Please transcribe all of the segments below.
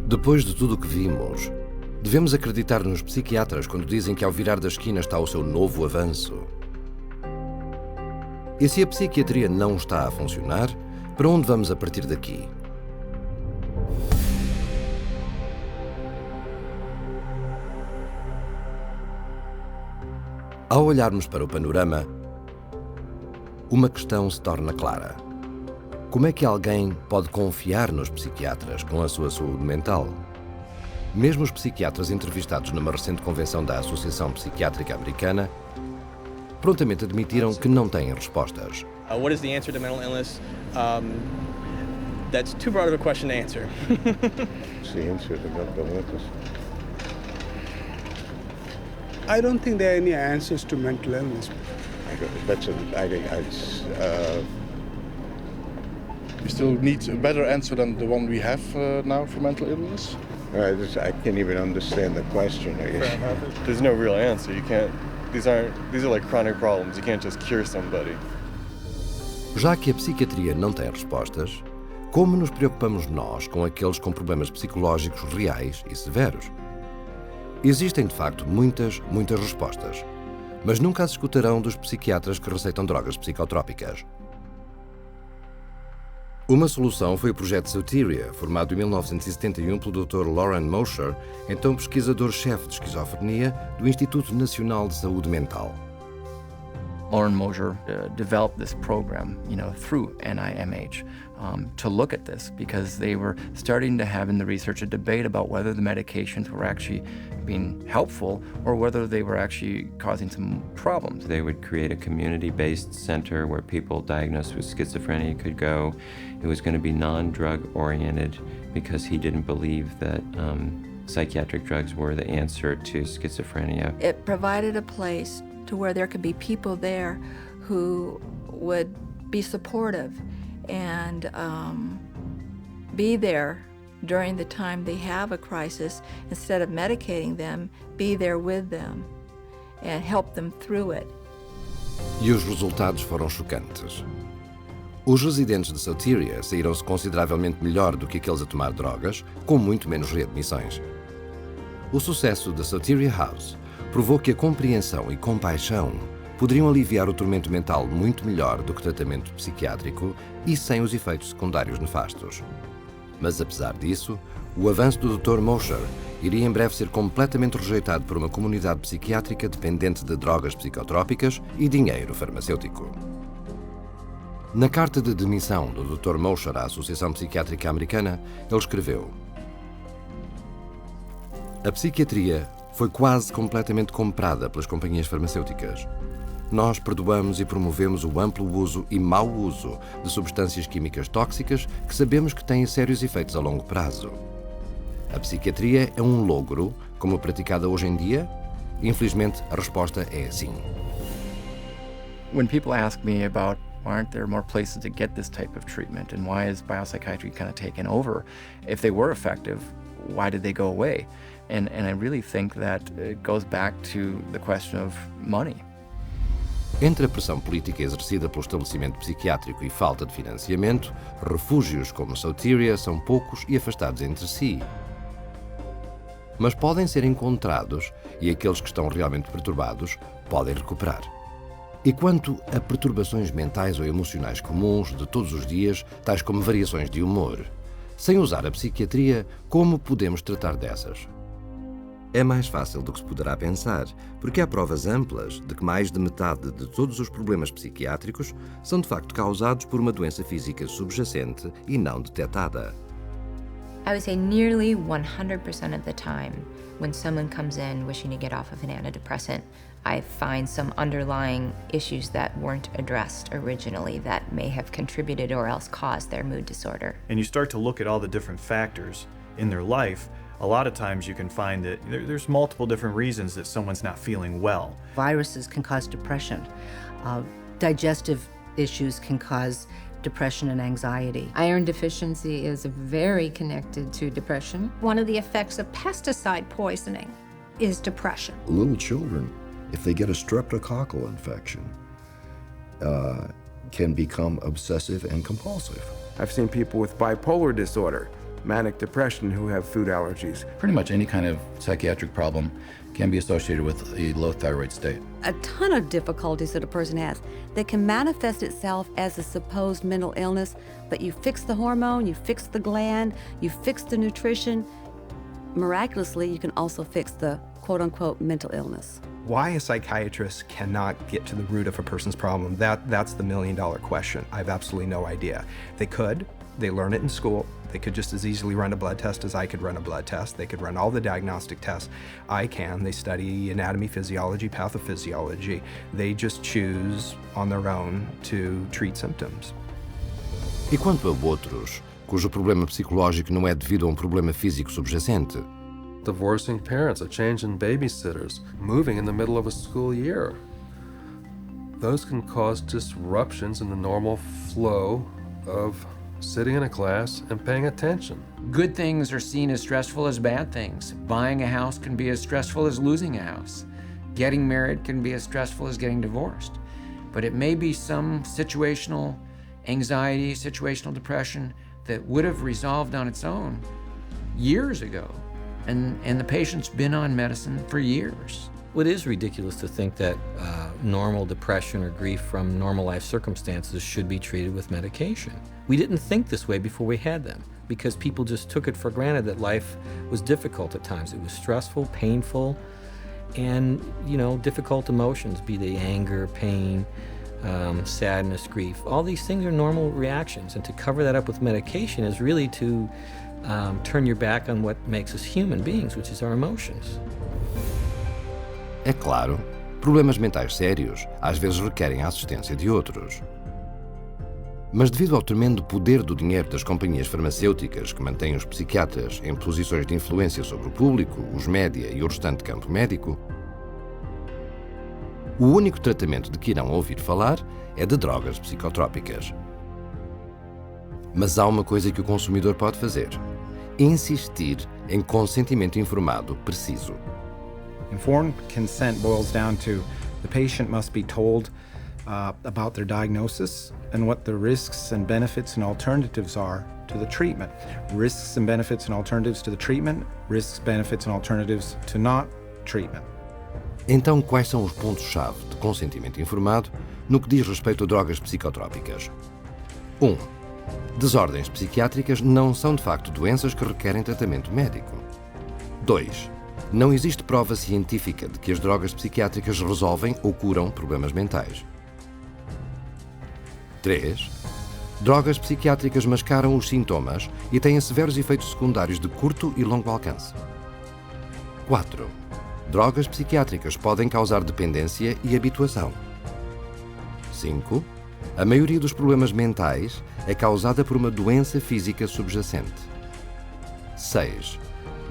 Depois de tudo o que vimos, devemos acreditar nos psiquiatras quando dizem que ao virar da esquina está o seu novo avanço. E se a psiquiatria não está a funcionar, para onde vamos a partir daqui? Ao olharmos para o panorama, uma questão se torna clara. Como é que alguém pode confiar nos psiquiatras com a sua saúde mental? Mesmo os psiquiatras entrevistados numa recente convenção da Associação Psiquiátrica Americana prontamente admitiram que não têm respostas. What is the answer to mental illness? That's too broad of a question to answer. The answer to mental illness. I don't think there are any answers to mental illness. We still need a better answer than the one we have now for mental illness. I can't even understand the question, I guess. There's no real answer. You can't. These are like chronic problems. You can't just cure somebody. Já que a psiquiatria não tem respostas, como nos preocupamos nós com aqueles com problemas psicológicos reais e severos? Existem, de facto, muitas respostas, mas nunca as escutarão dos psiquiatras que receitam drogas psicotrópicas. Uma solução foi o projeto Soteria, formado em 1971 pelo Dr. Loren Mosher, então pesquisador-chefe de esquizofrenia do Instituto Nacional de Saúde Mental. Loren Mosher developed this program, through NIMH to look at this because they were starting to have in the research a debate about whether the medications were actually being helpful or whether they were actually causing some problems. They would create a community-based center where people diagnosed with schizophrenia could go. It was going to be non-drug oriented because he didn't believe that psychiatric drugs were the answer to schizophrenia. It provided a place to where there could be people there who would be supportive and be there during the time they have a crisis. Instead of medicating them, be there with them and help them through it. E os resultados foram chocantes. Os residentes de Soteria saíram-se consideravelmente melhor do que aqueles a tomar drogas, com muito menos readmissões. O sucesso da Soteria House provou que a compreensão e compaixão poderiam aliviar o tormento mental muito melhor do que tratamento psiquiátrico e sem os efeitos secundários nefastos. Mas, apesar disso, o avanço do Dr. Mosher iria em breve ser completamente rejeitado por uma comunidade psiquiátrica dependente de drogas psicotrópicas e dinheiro farmacêutico. Na carta de demissão do Dr. Mosher à Associação Psiquiátrica Americana, ele escreveu: "A psiquiatria foi quase completamente comprada pelas companhias farmacêuticas. Nós perdoamos e promovemos o amplo uso e mau uso de substâncias químicas tóxicas que sabemos que têm sérios efeitos a longo prazo. A psiquiatria é um logro, como praticada hoje em dia? Infelizmente, a resposta é sim." When people ask me about why aren't there more places to get this type of treatment and why is biopsychiatry kind of taken over? If they were effective, why did they go away? And I really think that it goes back to the question of money. Entre a pressão política exercida pelo estabelecimento psiquiátrico e falta de financiamento, refúgios como Soteria são poucos e afastados entre si. Mas podem ser encontrados e aqueles que estão realmente perturbados podem recuperar. E quanto a perturbações mentais ou emocionais comuns de todos os dias, tais como variações de humor, sem usar a psiquiatria, como podemos tratar dessas? É mais fácil do que se poderá pensar, porque há provas amplas de que mais de metade de todos os problemas psiquiátricos são de facto causados por uma doença física subjacente e não detectada. I would say nearly 100% of the time, when someone comes in wishing to get off of an antidepressant, I find some underlying issues that weren't addressed originally that may have contributed or else caused their mood disorder. And you start to look at all the different factors in their life. A lot of times you can find that there's multiple different reasons that someone's not feeling well. Viruses can cause depression. Digestive issues can cause depression and anxiety. Iron deficiency is very connected to depression. One of the effects of pesticide poisoning is depression. Little children, if they get a streptococcal infection, can become obsessive and compulsive. I've seen people with bipolar disorder manic depression who have food allergies. Pretty much any kind of psychiatric problem can be associated with a low thyroid state. A ton of difficulties that a person has that can manifest itself as a supposed mental illness, but you fix the hormone, you fix the gland, you fix the nutrition. Miraculously, you can also fix the quote-unquote mental illness. Why a psychiatrist cannot get to the root of a person's problem, that's the million-dollar question. I have absolutely no idea. They could. They learn it in school. They could just as easily run a blood test as I could run a blood test. They could run all the diagnostic tests I can. They study anatomy, physiology, pathophysiology. They just choose on their own to treat symptoms. E quanto a outros, cujo problema psicológico não é devido a problema físico subjacente? Divorcing parents, a change in babysitters, moving in the middle of a school year. Those can cause disruptions in the normal flow of sitting in a class and paying attention. Good things are seen as stressful as bad things. Buying a house can be as stressful as losing a house. Getting married can be as stressful as getting divorced. But it may be some situational anxiety, situational depression that would have resolved on its own years ago. And the patient's been on medicine for years. Well, it is ridiculous to think that normal depression or grief from normal life circumstances should be treated with medication. We didn't think this way before we had them, because people just took it for granted that life was difficult at times. It was stressful, painful, and, difficult emotions, be they anger, pain, sadness, grief. All these things are normal reactions, and to cover that up with medication is really to turn your back on what makes us human beings, which is our emotions. É claro, problemas mentais sérios às vezes requerem a assistência de outros. Mas devido ao tremendo poder do dinheiro das companhias farmacêuticas que mantêm os psiquiatras em posições de influência sobre o público, os média e o restante campo médico, o único tratamento de que irão ouvir falar é de drogas psicotrópicas. Mas há uma coisa que o consumidor pode fazer: insistir em consentimento informado preciso. Informed consent boils down to the patient must be told about their diagnosis and what the risks and benefits and alternatives are to the treatment. Risks and benefits and alternatives to the treatment, risks, benefits and alternatives to not treatment. Então, quais são os pontos-chave de consentimento informado no que diz respeito a drogas psicotrópicas? 1. Desordens psiquiátricas não são de facto doenças que requerem tratamento médico. 2. Não existe prova científica de que as drogas psiquiátricas resolvem ou curam problemas mentais. 3. Drogas psiquiátricas mascaram os sintomas e têm severos efeitos secundários de curto e longo alcance. 4. Drogas psiquiátricas podem causar dependência e habituação. 5. A maioria dos problemas mentais é causada por uma doença física subjacente. 6.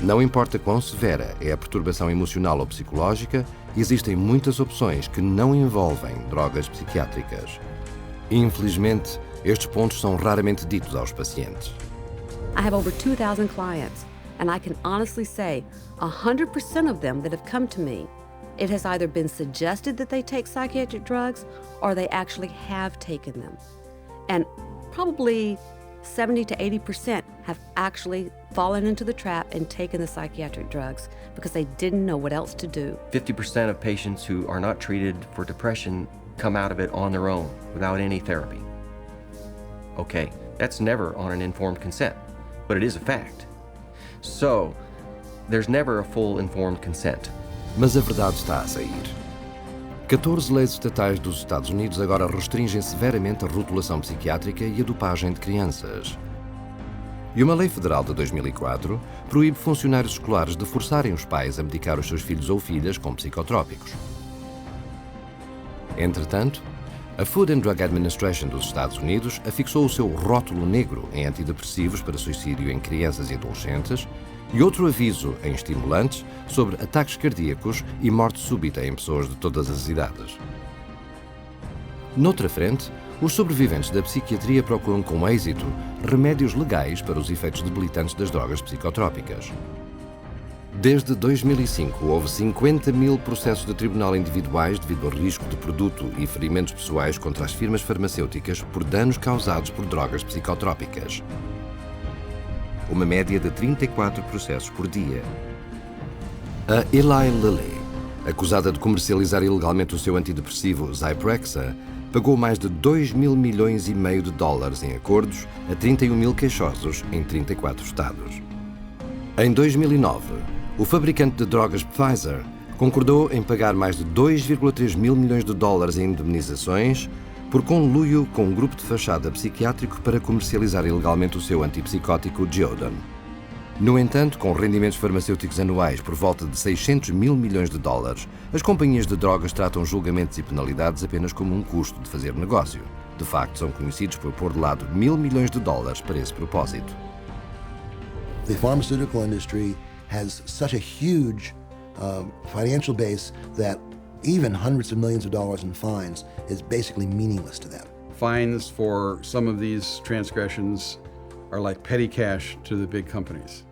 Não importa quão severa é a perturbação emocional ou psicológica, existem muitas opções que não envolvem drogas psiquiátricas. Infelizmente, estes pontos são raramente ditos aos pacientes. I have over 2,000 clients, and I can honestly say 100% of them that have come to me, it has either been suggested that they take psychiatric drugs or they actually have taken them. And probably 70 to 80% have actually fallen into the trap and taken the psychiatric drugs because they didn't know what else to do. 50% of patients who are not treated for depression come out of it on their own without any therapy. Okay, that's never on an informed consent, but it is a fact. So, there's never a full informed consent. Mas a verdade está a sair. 14 leis estatais dos Estados Unidos agora restringem severamente a rotulação psiquiátrica e a dopagem de crianças. E uma lei federal de 2004 proíbe funcionários escolares de forçarem os pais a medicar os seus filhos ou filhas com psicotrópicos. Entretanto, a Food and Drug Administration dos Estados Unidos afixou o seu rótulo negro em antidepressivos para suicídio em crianças e adolescentes e outro aviso em estimulantes sobre ataques cardíacos e morte súbita em pessoas de todas as idades. Noutra frente, os sobreviventes da psiquiatria procuram com êxito remédios legais para os efeitos debilitantes das drogas psicotrópicas. Desde 2005, houve 50 mil processos de tribunal individuais devido ao risco de produto e ferimentos pessoais contra as firmas farmacêuticas por danos causados por drogas psicotrópicas. uma média de 34 processos por dia. A Eli Lilly, acusada de comercializar ilegalmente o seu antidepressivo Zyprexa, pagou mais de 2,5 milhões de dólares em acordos a 31 mil queixosos em 34 estados. Em 2009, o fabricante de drogas Pfizer concordou em pagar mais de 2,3 mil milhões de dólares em indemnizações por conluio com um grupo de fachada psiquiátrico para comercializar ilegalmente o seu antipsicótico Geodan. No entanto, com rendimentos farmacêuticos anuais por volta de 600 mil milhões de dólares, as companhias de drogas tratam julgamentos e penalidades apenas como um custo de fazer negócio. De facto, são conhecidos por pôr de lado 1.000 milhões de dólares para esse propósito. The pharmaceutical industry has such a huge financial base that even hundreds of millions of dollars in fines is basically meaningless to them. Fines for some of these transgressions are like petty cash to the big companies.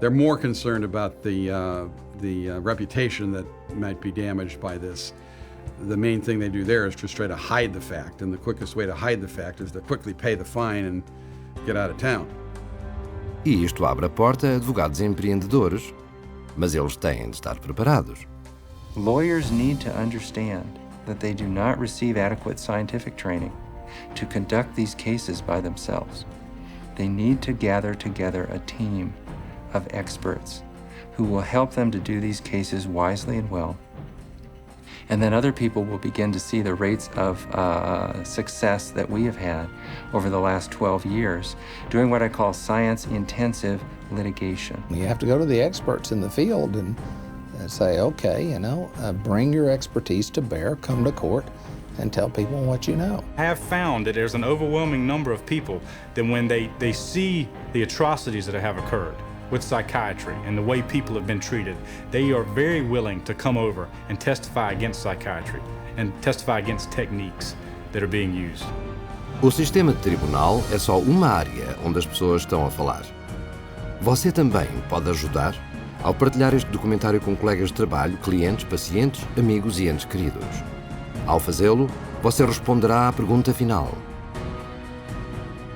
They're more concerned about the reputation that might be damaged by this. The main thing they do there is just try to hide the fact, and the quickest way to hide the fact is to quickly pay the fine and get out of town. E isto abre a porta a advogados empreendedores, mas eles têm de estar preparados. Lawyers need to understand that they do not receive adequate scientific training to conduct these cases by themselves. They need to gather together a team of experts who will help them to do these cases wisely and well. And then other people will begin to see the rates of success that we have had over the last 12 years doing what I call science-intensive litigation. You have to go to the experts in the field and say, okay, bring your expertise to bear, come to court, and tell people what you know. I have found that there's an overwhelming number of people that when they see the atrocities that have occurred with psychiatry and the way people have been treated, they are very willing to come over and testify against psychiatry and testify against techniques that are being used. O sistema de tribunal é só uma área onde as pessoas estão a falar. Você também pode ajudar ao partilhar este documentário com colegas de trabalho, clientes, pacientes, amigos e entes queridos. Ao fazê-lo, você responderá à pergunta final: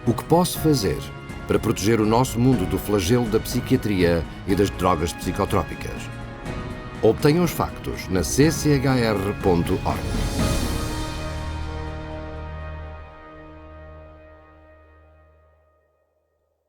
o que posso fazer para proteger o nosso mundo do flagelo da psiquiatria e das drogas psicotrópicas? Obtenha os factos na CCHR.org.